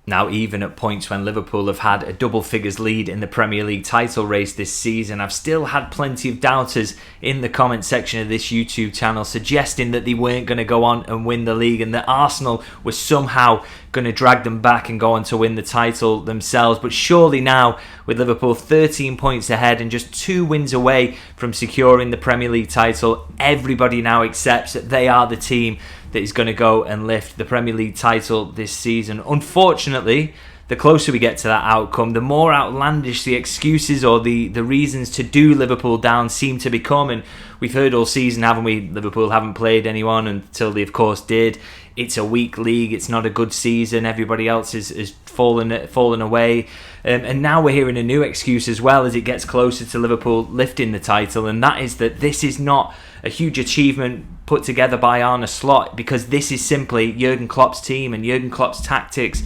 Now, even at points when Liverpool have had a double figures lead in the Premier League title race this season, I've still had plenty of doubters in the comment section of this YouTube channel suggesting that they weren't going to go on and win the league and that Arsenal was somehow going to drag them back and go on to win the title themselves. But surely now, with Liverpool 13 points ahead and just 2 wins away from securing the Premier League title, everybody now accepts that they are the team that is going to go and lift the Premier League title this season. Unfortunately, the closer we get to that outcome, the more outlandish the excuses or the reasons to do Liverpool down seem to become. And we've heard all season, haven't we? Liverpool haven't played anyone until they, of course, did. It's a weak league. It's not a good season. Everybody else is fallen away. And now we're hearing a new excuse as well as it gets closer to Liverpool lifting the title. And that is that this is not a huge achievement put together by Arne Slot, because this is simply Jurgen Klopp's team and Jurgen Klopp's tactics.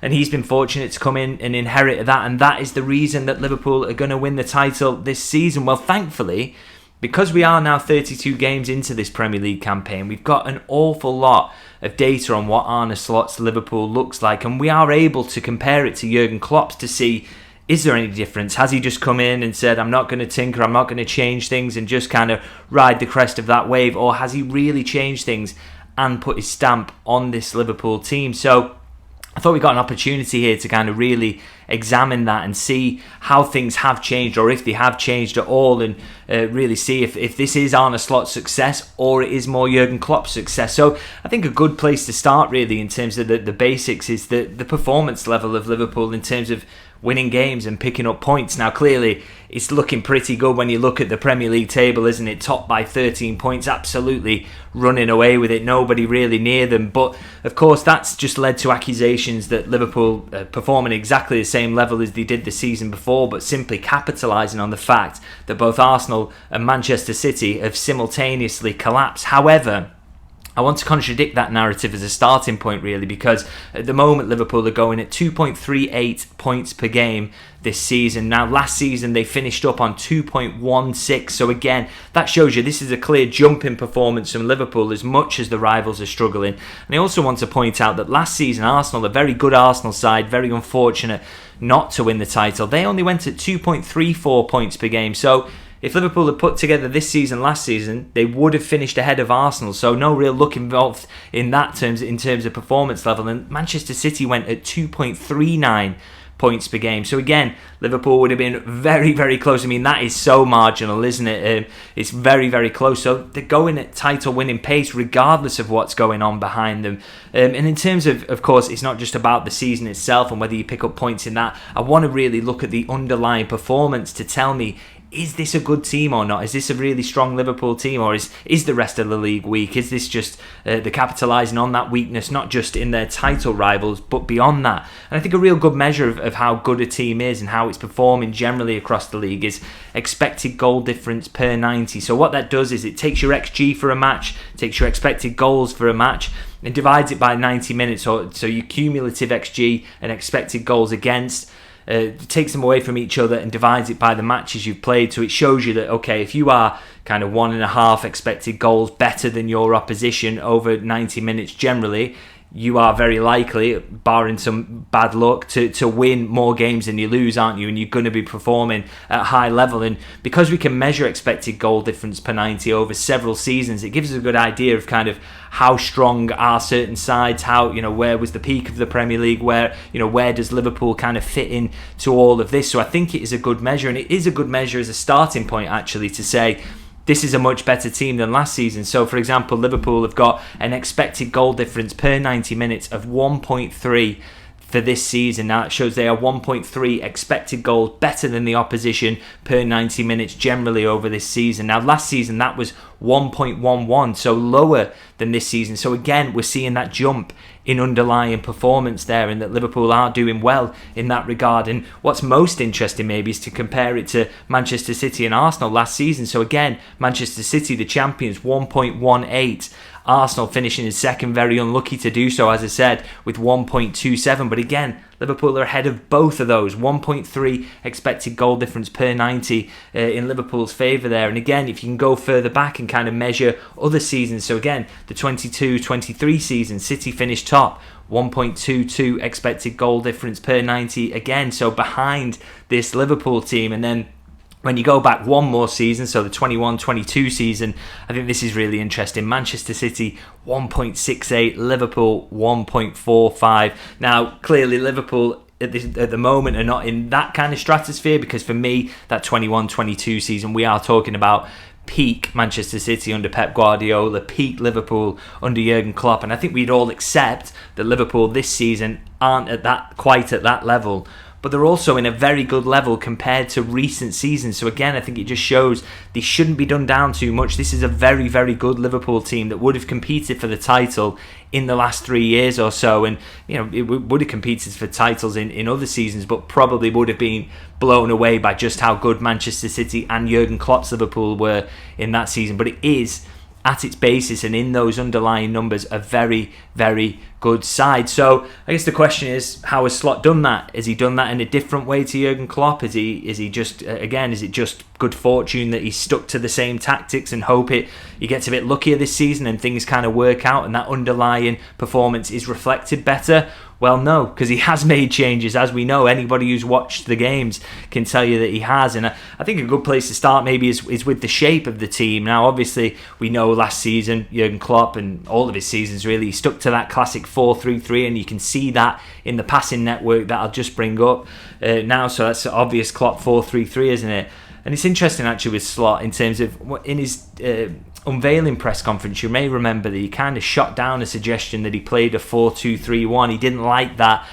And he's been fortunate to come in and inherit that. And that is the reason that Liverpool are going to win the title this season. Well, thankfully, because we are now 32 games into this Premier League campaign, we've got an awful lot of data on what Arne Slot's Liverpool looks like. And we are able to compare it to Jurgen Klopp's to see, is there any difference? Has he just come in and said, I'm not going to tinker, I'm not going to change things and just kind of ride the crest of that wave? Or has he really changed things and put his stamp on this Liverpool team? So I thought we got an opportunity here to kind of really examine that and see how things have changed, or if they have changed at all, and really see if this is Arne Slot's success or it is more Jurgen Klopp's success. So I think a good place to start really in terms of the basics is the performance level of Liverpool in terms of winning games and picking up points. Now clearly it's looking pretty good when you look at the Premier League table, isn't it? Top by 13 points, absolutely running away with it, nobody really near them. But of course that's just led to accusations that Liverpool performing exactly the same level as they did the season before, but simply capitalising on the fact that both Arsenal and Manchester City have simultaneously collapsed. However, I want to contradict that narrative as a starting point really, because at the moment Liverpool are going at 2.38 points per game this season. Now last season they finished up on 2.16, so again that shows you this is a clear jump in performance from Liverpool as much as the rivals are struggling. And I also want to point out that last season Arsenal, a very good Arsenal side, very unfortunate not to win the title, they only went at 2.34 points per game. So if Liverpool had put together this season last season, they would have finished ahead of Arsenal. So no real luck involved in that in terms of performance level. And Manchester City went at 2.39 points per game. So again, Liverpool would have been very, very close. I mean, that is so marginal, isn't it? It's very, very close. So they're going at title-winning pace regardless of what's going on behind them. And in terms of course, it's not just about the season itself and whether you pick up points in that. I want to really look at the underlying performance to tell me, is this a good team or not? Is this a really strong Liverpool team, or is the rest of the league weak? Is this just the capitalising on that weakness, not just in their title rivals, but beyond that? And I think a real good measure of how good a team is and how it's performing generally across the league is expected goal difference per 90. So what that does is it takes your XG for a match, takes your expected goals for a match, and divides it by 90 minutes. So your cumulative XG and expected goals against, takes them away from each other and divides it by the matches you've played. So it shows you that, okay, if you are kind of 1.5 expected goals better than your opposition over 90 minutes generally, you are very likely, barring some bad luck, to win more games than you lose, aren't you? And you're going to be performing at a high level. And because we can measure expected goal difference per 90 over several seasons, it gives us a good idea of kind of how strong are certain sides, how, where was the peak of the Premier League, where does Liverpool kind of fit in to all of this. So I think it is a good measure, and it is a good measure as a starting point actually to say, this is a much better team than last season. So, for example, Liverpool have got an expected goal difference per 90 minutes of 1.3 for this season. Now, it shows they are 1.3 expected goals better than the opposition per 90 minutes generally over this season. Now, last season, that was 1.11, so lower than this season. So, again, we're seeing that jump in underlying performance there, and that Liverpool are doing well in that regard. And what's most interesting maybe is to compare it to Manchester City and Arsenal last season. So again, Manchester City, the champions, 1.18. Arsenal finishing in second, very unlucky to do so, as I said, with 1.27. But again, Liverpool are ahead of both of those. 1.3 expected goal difference per 90 in Liverpool's favour there. And again, if you can go further back and kind of measure other seasons, so again, the 22-23 season, City finished top. 1.22 expected goal difference per 90 again, so behind this Liverpool team. And then when you go back one more season, so the 21-22 season, I think this is really interesting. Manchester City 1.68, Liverpool 1.45. Now, clearly Liverpool at the moment are not in that kind of stratosphere, because for me, that 21-22 season, we are talking about peak Manchester City under Pep Guardiola, peak Liverpool under Jurgen Klopp, and I think we'd all accept that Liverpool this season aren't quite at that level, but they're also in a very good level compared to recent seasons. So again, I think it just shows they shouldn't be done down too much. This is a very, very good Liverpool team that would have competed for the title in the last 3 years or so, and it would have competed for titles in other seasons, but probably would have been blown away by just how good Manchester City and Jurgen Klopp's Liverpool were in that season. But it is, at its basis and in those underlying numbers, a very, very good side. So I guess the question is, how has Slot done that? Has he done that in a different way to Jurgen Klopp? Is he just, again, is it just good fortune that he's stuck to the same tactics and hope he gets a bit luckier this season and things kind of work out and that underlying performance is reflected better? Well, no, because he has made changes, as we know. Anybody who's watched the games can tell you that he has. And I think a good place to start maybe is with the shape of the team. Now, obviously, we know last season, Jurgen Klopp, and all of his seasons really, he stuck to that classic 4-3-3, and you can see that in the passing network that I'll just bring up now. So that's an obvious Klopp 4-3-3, isn't it? And it's interesting, actually, with Slot in terms of in his unveiling press conference, you may remember that he kind of shot down a suggestion that he played a 4-2-3-1. He didn't like that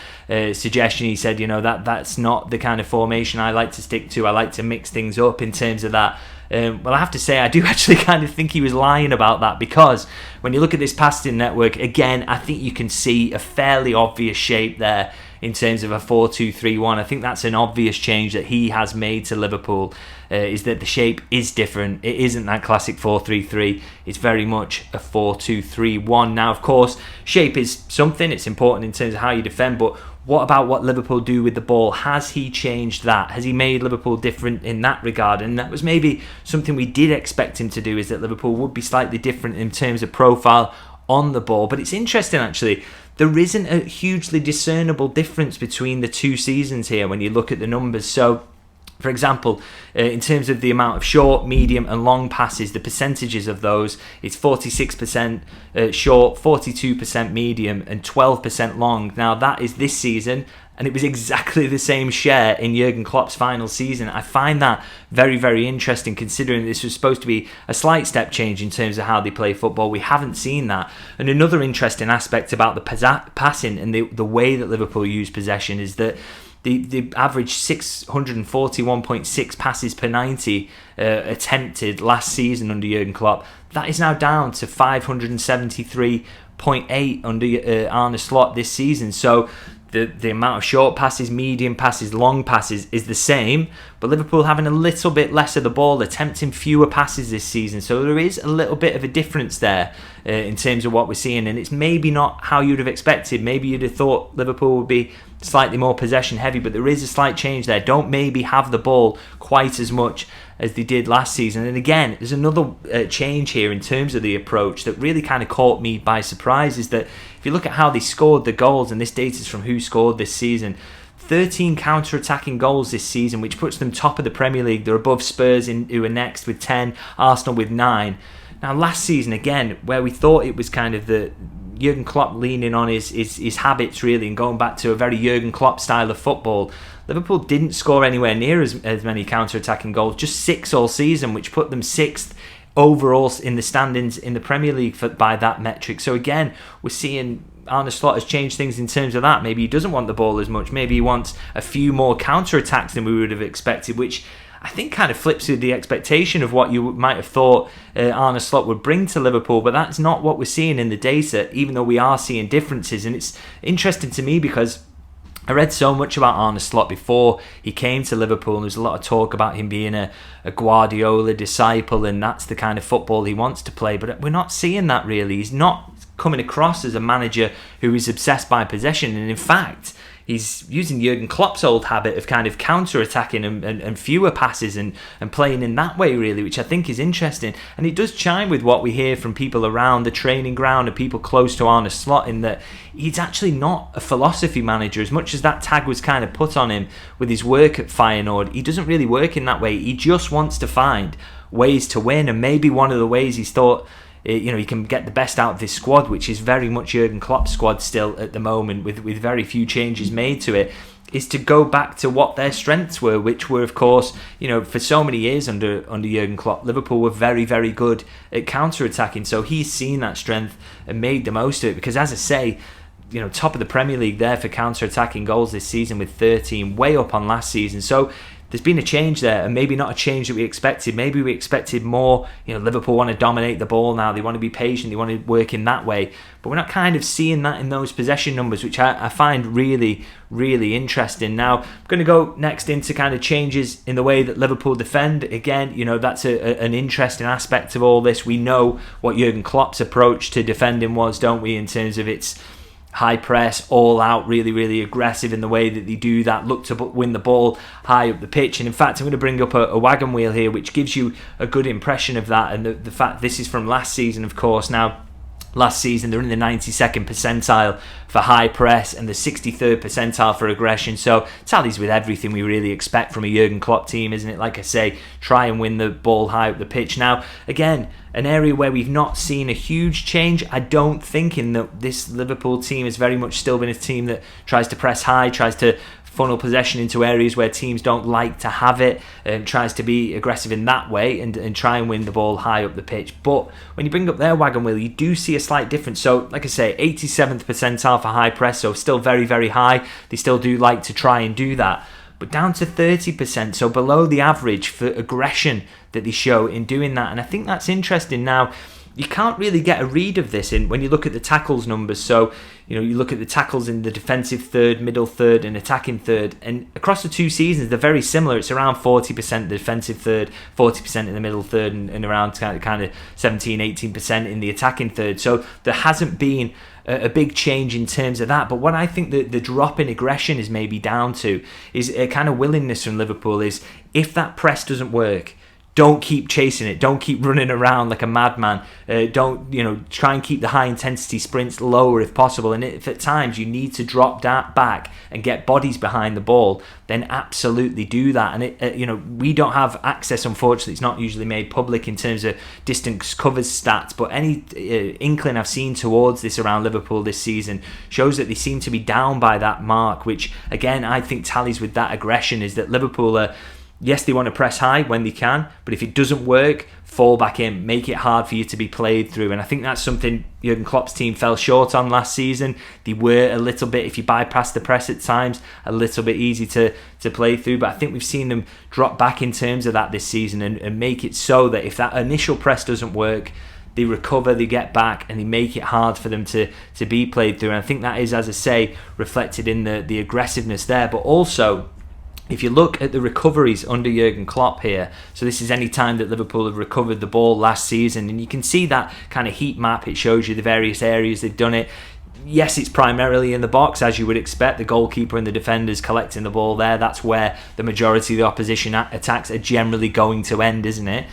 suggestion. He said, that's not the kind of formation I like to stick to. I like to mix things up in terms of that. Well, I have to say, I do actually kind of think he was lying about that, because when you look at this passing network, again, I think you can see a fairly obvious shape there in terms of a 4-2-3-1. I think that's an obvious change that he has made to Liverpool, is that the shape is different. It isn't that classic 4-3-3. It's very much a 4-2-3-1. Now, of course, shape is something. It's important in terms of how you defend, but what about what Liverpool do with the ball? Has he changed that? Has he made Liverpool different in that regard? And that was maybe something we did expect him to do, is that Liverpool would be slightly different in terms of profile on the ball. But it's interesting, actually. There isn't a hugely discernible difference between the two seasons here when you look at the numbers. So, for example, in terms of the amount of short, medium and long passes, the percentages of those, it's 46% short, 42% medium and 12% long. Now, that is this season, and it was exactly the same share in Jurgen Klopp's final season. I find that very, very interesting, considering this was supposed to be a slight step change in terms of how they play football. We haven't seen that. And another interesting aspect about the passing and the way that Liverpool use possession is that the average 641.6 passes per 90 attempted last season under Jurgen Klopp. That is now down to 573.8 under Arne Slot this season. So the amount of short passes, medium passes, long passes is the same, but Liverpool having a little bit less of the ball, attempting fewer passes this season. So there is a little bit of a difference there in terms of what we're seeing, and it's maybe not how you'd have expected. Maybe you'd have thought Liverpool would be slightly more possession heavy, but there is a slight change there. Don't maybe have the ball quite as much as they did last season. And again, there's another change here in terms of the approach that really kind of caught me by surprise, is that if you look at how they scored the goals, and this data is from Who Scored this season, 13 counter-attacking goals this season, which puts them top of the Premier League. They're above Spurs, who are next with 10, Arsenal with 9. Now, last season, again, where we thought it was kind of the Jurgen Klopp leaning on his habits, really, and going back to a very Jurgen Klopp style of football, Liverpool didn't score anywhere near as many counter-attacking goals, just 6 all season, which put them 6th overall in the standings in the Premier League by that metric. So again, we're seeing Arne Slot has changed things in terms of that. Maybe he doesn't want the ball as much. Maybe he wants a few more counter-attacks than we would have expected, which I think kind of flips with the expectation of what you might have thought Arne Slot would bring to Liverpool, but that's not what we're seeing in the data, even though we are seeing differences. And it's interesting to me because I read so much about Arne Slot before he came to Liverpool, and there was a lot of talk about him being a Guardiola disciple, and that's the kind of football he wants to play. But we're not seeing that really. He's not coming across as a manager who is obsessed by possession, and in fact, he's using Jurgen Klopp's old habit of kind of counter-attacking and fewer passes and playing in that way, really, which I think is interesting. And it does chime with what we hear from people around the training ground and people close to Arne Slot, in that he's actually not a philosophy manager. As much as that tag was kind of put on him with his work at Feyenoord, he doesn't really work in that way. He just wants to find ways to win, and maybe one of the ways he's thought he can get the best out of this squad, which is very much Jurgen Klopp's squad still at the moment, with very few changes made to it, is to go back to what their strengths were, which were, of course, for so many years under Jurgen Klopp, Liverpool were very, very good at counter-attacking. So he's seen that strength and made the most of it, because, as I say, top of the Premier League there for counter-attacking goals this season with 13, way up on last season. So there's been a change there, and maybe not a change that we expected. Maybe we expected more. Liverpool want to dominate the ball now. They want to be patient. They want to work in that way. But we're not kind of seeing that in those possession numbers, which I find really, really interesting. Now, I'm going to go next into kind of changes in the way that Liverpool defend. Again, that's an interesting aspect of all this. We know what Jurgen Klopp's approach to defending was, don't we, in terms of its high press, all out, really, really aggressive in the way that they do that, look to win the ball high up the pitch. And in fact, I'm going to bring up a wagon wheel here, which gives you a good impression of that. And the fact this is from last season, of course. Now, last season, they're in the 92nd percentile for high press and the 63rd percentile for aggression. So tallies with everything we really expect from a Jurgen Klopp team, isn't it? Like I say, try and win the ball high up the pitch. Now, again, an area where we've not seen a huge change, I don't think, in that this Liverpool team has very much still been a team that tries to press high, tries to funnel possession into areas where teams don't like to have it, and tries to be aggressive in that way and try and win the ball high up the pitch. But when you bring up their wagon wheel, you do see a slight difference. So, like I say, 87th percentile for high press, so still very, very high. They still do like to try and do that. But down to 30%, so below the average for aggression that they show in doing that. And I think that's interesting. Now, you can't really get a read of this when you look at the tackles numbers. So, you look at the tackles in the defensive third, middle third, and attacking third. And across the two seasons, they're very similar. It's around 40% the defensive third, 40% in the middle third, and around kind of 17, 18% in the attacking third. So there hasn't been a big change in terms of that. But what I think the drop in aggression is maybe down to is a kind of willingness from Liverpool is, if that press doesn't work, don't keep chasing it. Don't keep running around like a madman. Don't, try and keep the high intensity sprints lower if possible. And if at times you need to drop that back and get bodies behind the ball, then absolutely do that. And we don't have access, unfortunately. It's not usually made public in terms of distance covers stats, but any inkling I've seen towards this around Liverpool this season shows that they seem to be down by that mark, which again I think tallies with that aggression. Is that Liverpool are, yes, they want to press high when they can, but if it doesn't work, fall back in, make it hard for you to be played through. And I think that's something Jurgen Klopp's team fell short on last season. They were a little bit, if you bypass the press at times, a little bit easy to play through. But I think we've seen them drop back in terms of that this season and make it so that if that initial press doesn't work, they recover, they get back, and they make it hard for them to be played through. And I think that is, as I say, reflected in the aggressiveness there. But also, if you look at the recoveries under Jurgen Klopp here, so this is any time that Liverpool have recovered the ball last season, and you can see that kind of heat map. It shows you the various areas they've done it. Yes, it's primarily in the box, as you would expect. The goalkeeper and the defenders collecting the ball there. That's where the majority of the opposition attacks are generally going to end, isn't it?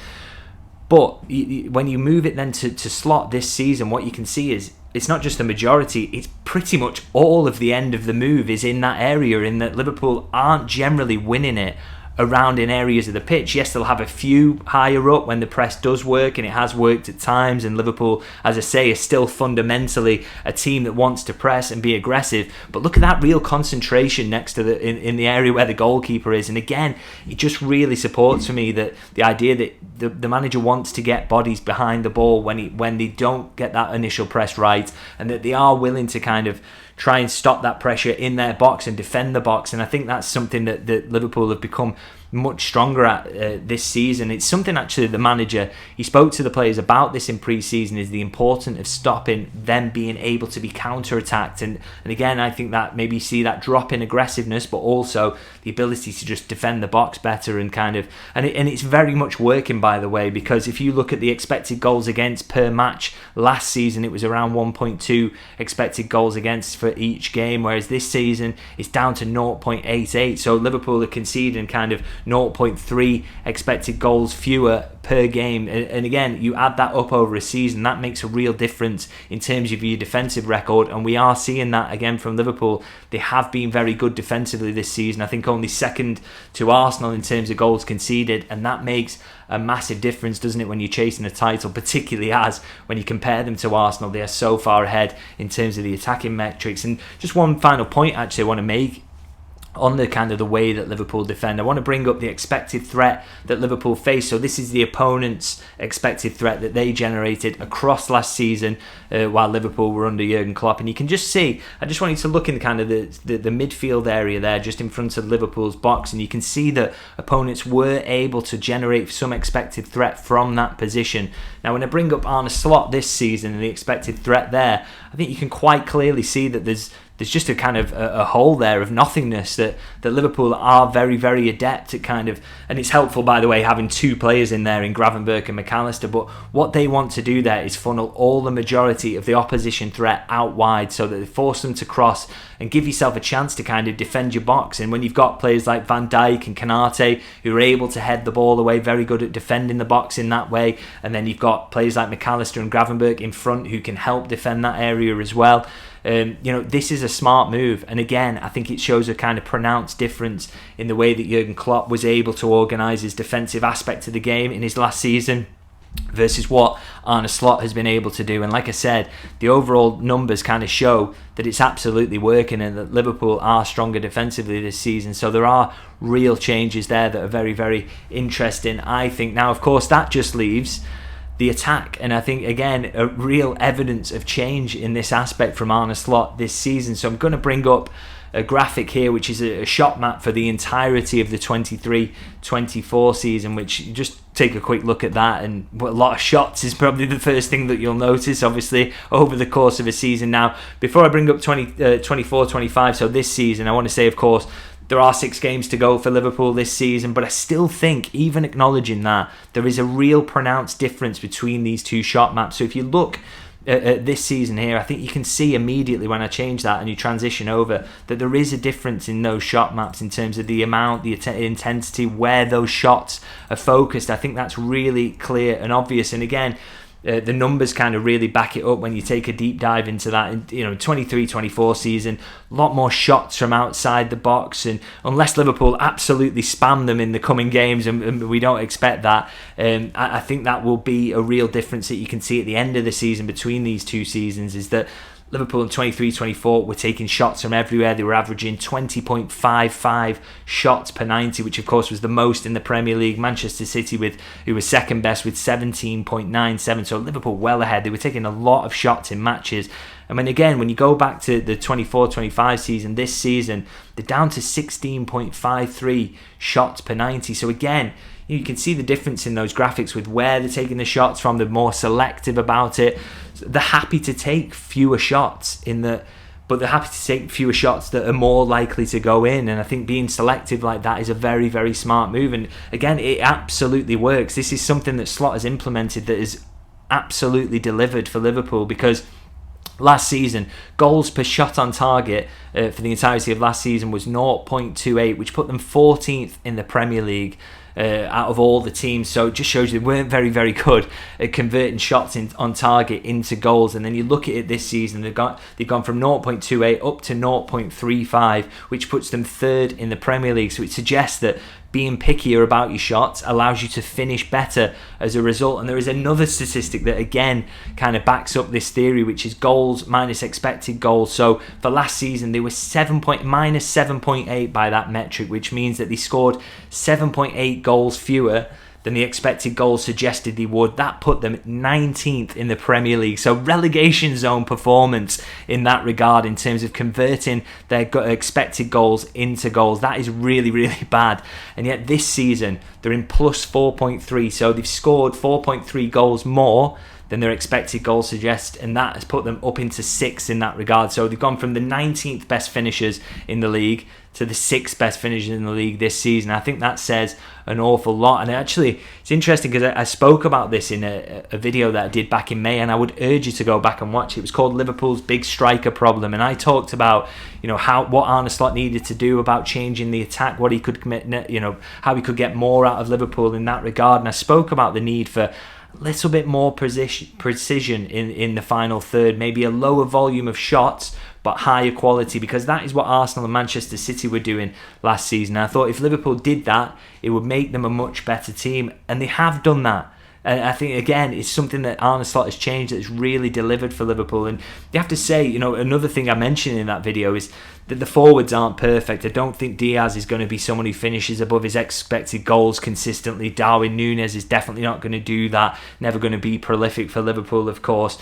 But when you move it then to Slot this season, what you can see is it's not just the majority, it's pretty much all of the end of the move is in that area, in that Liverpool aren't generally winning it around in areas of the pitch. Yes, they'll have a few higher up when the press does work, and it has worked at times, and Liverpool, as I say, is still fundamentally a team that wants to press and be aggressive. But look at that real concentration next to in the area where the goalkeeper is, and again, it just really supports for me that the idea that the manager wants to get bodies behind the ball when they don't get that initial press right, and that they are willing to kind of try and stop that pressure in their box and defend the box. And I think that's something that Liverpool have become much stronger at this season. It's something actually the manager, he spoke to the players about this in pre-season, is the importance of stopping them being able to be counter-attacked, and again I think that maybe you see that drop in aggressiveness, but also the ability to just defend the box better and it's very much working, by the way, because if you look at the expected goals against per match last season, it was around 1.2 expected goals against for each game, whereas this season it's down to 0.88. So Liverpool are conceding kind of 0.3 expected goals fewer per game, and again you add that up over a season, that makes a real difference in terms of your defensive record, and we are seeing that again from Liverpool. They have been very good defensively this season. I think only second to Arsenal in terms of goals conceded, and that makes a massive difference, doesn't it, when you're chasing a title, particularly as when you compare them to Arsenal, they are so far ahead in terms of the attacking metrics. And just one final point actually I want to make on the kind of the way that Liverpool defend. I want to bring up the expected threat that Liverpool faced. So this is the opponent's expected threat that they generated across last season while Liverpool were under Jurgen Klopp. And you can just see, I just want you to look in kind of the midfield area there, just in front of Liverpool's box, and you can see that opponents were able to generate some expected threat from that position. Now when I bring up Arne Slot this season and the expected threat there, I think you can quite clearly see that there's just a kind of a hole there of nothingness that Liverpool are very, very adept at kind of, and it's helpful, by the way, having two players in there in Gravenberch and McAllister, but what they want to do there is funnel all the majority of the opposition threat out wide so that they force them to cross and give yourself a chance to kind of defend your box. And when you've got players like Van Dijk and Konate who are able to head the ball away, very good at defending the box in that way, and then you've got players like McAllister and Gravenberch in front who can help defend that area as well. This is a smart move, and again I think it shows a kind of pronounced difference in the way that Jurgen Klopp was able to organise his defensive aspect of the game in his last season versus what Arne Slot has been able to do. And like I said, the overall numbers kind of show that it's absolutely working and that Liverpool are stronger defensively this season. So there are real changes there that are very, very interesting, I think. Now of course that just leaves the attack, and I think again a real evidence of change in this aspect from Arne Slot this season. So I'm going to bring up a graphic here which is a shot map for the entirety of the 23-24 season, which you just take a quick look at that, and a lot of shots is probably the first thing that you'll notice obviously over the course of a season. Now before I bring up 24-25, so this season, I want to say of course there are 6 games to go for Liverpool this season, but I still think, even acknowledging that, there is a real pronounced difference between these two shot maps. So if you look at this season here, I think you can see immediately when I change that and you transition over that there is a difference in those shot maps in terms of the amount, the intensity, where those shots are focused. I think that's really clear and obvious. And again, the numbers kind of really back it up when you take a deep dive into that. 23-24 season, a lot more shots from outside the box, and unless Liverpool absolutely spam them in the coming games, and we don't expect that, I think that will be a real difference that you can see at the end of the season between these two seasons, is that Liverpool in 23-24 were taking shots from everywhere. They were averaging 20.55 shots per 90, which of course was the most in the Premier League. Manchester City, who was second best, with 17.97. So Liverpool well ahead. They were taking a lot of shots in matches. And when you go back to the 24-25 season, this season, they're down to 16.53 shots per 90. So again, you can see the difference in those graphics with where they're taking the shots from. They're more selective about it. They're happy to take fewer shots but they're happy to take fewer shots that are more likely to go in. And I think being selective like that is a very, very smart move. And again, it absolutely works. This is something that Slot has implemented that is absolutely delivered for Liverpool, because last season, goals per shot on target for the entirety of last season was 0.28, which put them 14th in the Premier League out of all the teams. So it just shows you they weren't very, very good at converting shots on target into goals. And then you look at it this season, they've gone from 0.28 up to 0.35, which puts them third in the Premier League. So it suggests that being pickier about your shots allows you to finish better as a result. And there is another statistic that again kind of backs up this theory, which is goals minus expected goals. So for last season, they were minus 7.8 by that metric, which means that they scored 7.8 goals fewer than the expected goals suggested they would. That put them 19th in the Premier League. So relegation zone performance in that regard in terms of converting their expected goals into goals. That is really, really bad. And yet this season, they're in plus 4.3. So they've scored 4.3 goals more than their expected goals suggest, and that has put them up into 6th in that regard. So they've gone from the 19th best finishers in the league to the 6th best finishers in the league this season. I think that says an awful lot. And actually, it's interesting because I spoke about this in a video that I did back in May, and I would urge you to go back and watch it. It was called Liverpool's Big Striker Problem, and I talked about, what Arne Slot needed to do about changing the attack, what he could commit, how he could get more out of Liverpool in that regard. And I spoke about the need for a little bit more precision in the final third, maybe a lower volume of shots but higher quality, because that is what Arsenal and Manchester City were doing last season. I thought if Liverpool did that, it would make them a much better team, and they have done that. And I think, again, it's something that Arne Slot has changed that's really delivered for Liverpool. And you have to say, another thing I mentioned in that video is that the forwards aren't perfect. I don't think Diaz is going to be someone who finishes above his expected goals consistently. Darwin Núñez is definitely not going to do that. Never going to be prolific for Liverpool, of course.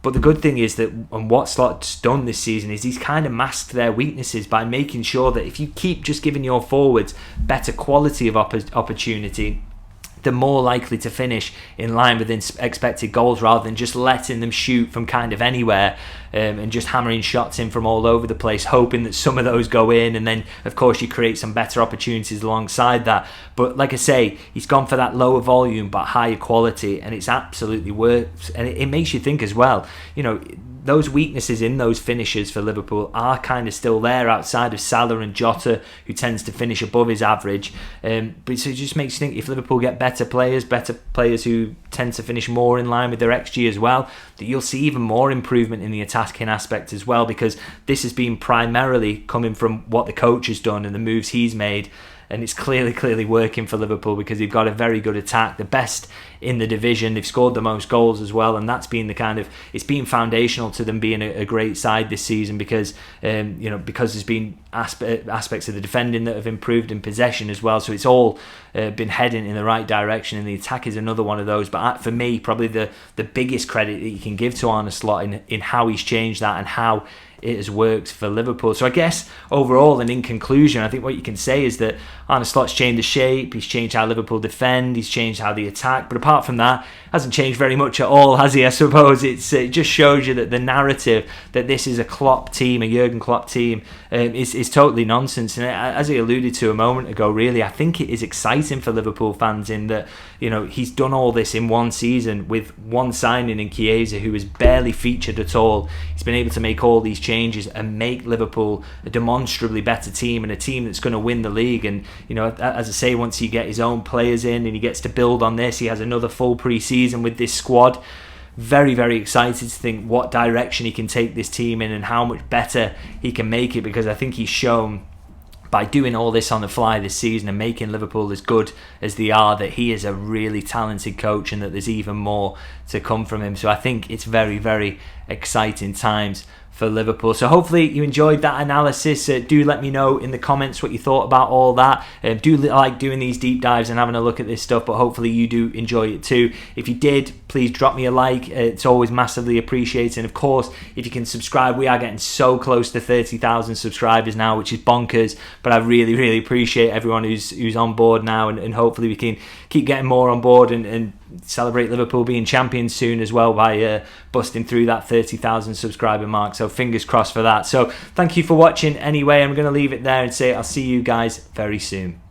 But the good thing is that, and what Slot's done this season, is he's kind of masked their weaknesses by making sure that if you keep just giving your forwards better quality of opportunity, they're more likely to finish in line with expected goals rather than just letting them shoot from kind of anywhere and just hammering shots in from all over the place, hoping that some of those go in, and then of course you create some better opportunities alongside that. But like I say, he's gone for that lower volume but higher quality, and it's absolutely worked. And it makes you think as well, those weaknesses in those finishes for Liverpool are kind of still there outside of Salah and Jota, who tends to finish above his average. But so it just makes you think, if Liverpool get better players who tend to finish more in line with their XG as well, that you'll see even more improvement in the attacking aspect as well, because this has been primarily coming from what the coach has done and the moves he's made. And it's clearly working for Liverpool, because they've got a very good attack, the best in the division. They've scored the most goals as well, and that's been it's been foundational to them being a great side this season, because because there's been aspects of the defending that have improved in possession as well. So it's all been heading in the right direction, and the attack is another one of those. But for me, probably the biggest credit that you can give to Arne Slot in how he's changed that and how it has worked for Liverpool. So I guess overall, and in conclusion, I think what you can say is that Arne Slot's changed the shape, he's changed how Liverpool defend, he's changed how they attack, but apart from that, hasn't changed very much at all, has he? I suppose it just shows you that the narrative that this is a Klopp team, a Jurgen Klopp team, is totally nonsense. And as I alluded to a moment ago, really, I think it is exciting for Liverpool fans in that, he's done all this in one season with one signing in Chiesa, who was barely featured at all. He's been able to make all these changes and make Liverpool a demonstrably better team, and a team that's going to win the league. And as I say, once he get his own players in and he gets to build on this, he has another full pre-season with this squad. Very, very excited to think what direction he can take this team in and how much better he can make it, because I think he's shown by doing all this on the fly this season and making Liverpool as good as they are, that he is a really talented coach and that there's even more to come from him. So I think it's very, very exciting times for Liverpool. So hopefully you enjoyed that analysis. Do let me know in the comments what you thought about all that. Do like doing these deep dives and having a look at this stuff, but hopefully you do enjoy it too. If you did, please drop me a like. It's always massively appreciated. And of course, if you can subscribe, we are getting so close to 30,000 subscribers now, which is bonkers, but I really, really appreciate everyone who's on board now, and hopefully we can keep getting more on board and celebrate Liverpool being champions soon as well by busting through that 30,000 subscriber mark. So fingers crossed for that. So thank you for watching anyway. I'm going to leave it there and say I'll see you guys very soon.